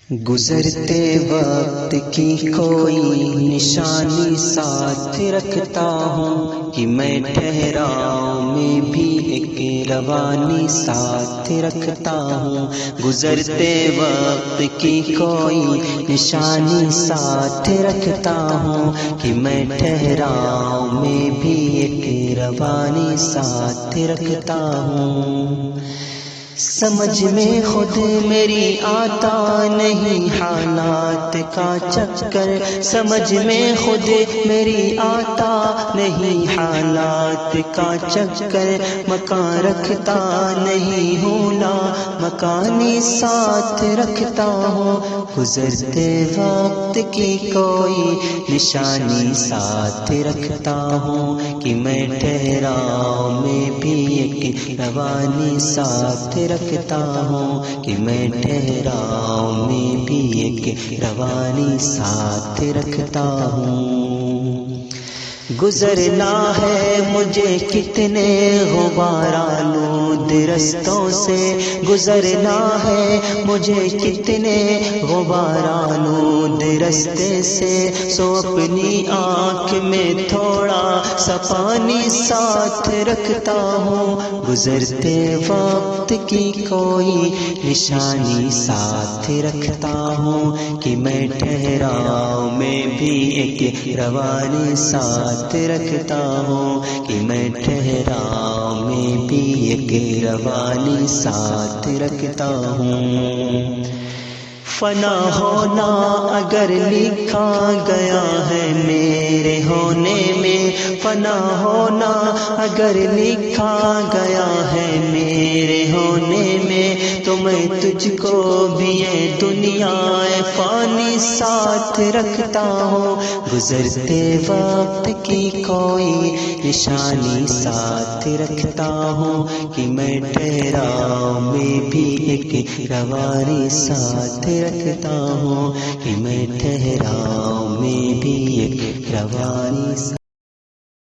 گزرتے وقت کی کوئی نشانی ساتھ رکھتا ہوں کہ میں ٹھہراؤں میں بھی ایک روانی ساتھ رکھتا ہوں۔ گزرتے وقت کی کوئی نشانی ساتھ رکھتا ہوں کہ میں ٹھہراؤں میں بھی ایک روانی ساتھ رکھتا ہوں۔ سمجھ میں خود میری آتا نہیں حالات کا چکر، سمجھ میں خود میری آتا نہیں حالات کا چکر، مکان رکھتا نہیں ہوں لا مکانی ساتھ رکھتا ہوں۔ گزرتے وقت کی کوئی نشانی ساتھ رکھتا ہوں کہ میں ٹھہراؤں میں بھی ایک روانی ساتھ رکھتا ہوں کہ میں ٹھہراؤں میں بھی ایک روانی ساتھ رکھتا ہوں۔ گزرنا ہے مجھے کتنے غبار آلود رستوں سے، گزرنا ہے مجھے کتنے غبار آلود رستے سے، سو اپنی آنکھ میں تھوڑا سا پانی ساتھ رکھتا ہوں۔ گزرتے وقت کی کوئی نشانی ساتھ رکھتا ہوں کہ میں ٹھہراؤں میں بھی ایک روانی ساتھ رکھتا ہوں کہ میں ٹھہراؤں میں بھی ایک روانی ساتھ رکھتا ہوں۔ فنا ہونا اگر لکھا گیا ہے میرے ہونے میں، فنا ہونا اگر لکھا گیا ہے میرے ہونے میں، تو میں تجھ کو بھی یہ دنیا فانی ساتھ رکھتا ہوں۔ گزرتے وقت کی کوئی نشانی ساتھ رکھتا ہوں کہ میں ٹھہراؤں میں بھی ایک روانی ساتھ رکھتا ہوں کہ میں ٹھہراؤں میں بھی ایک روانی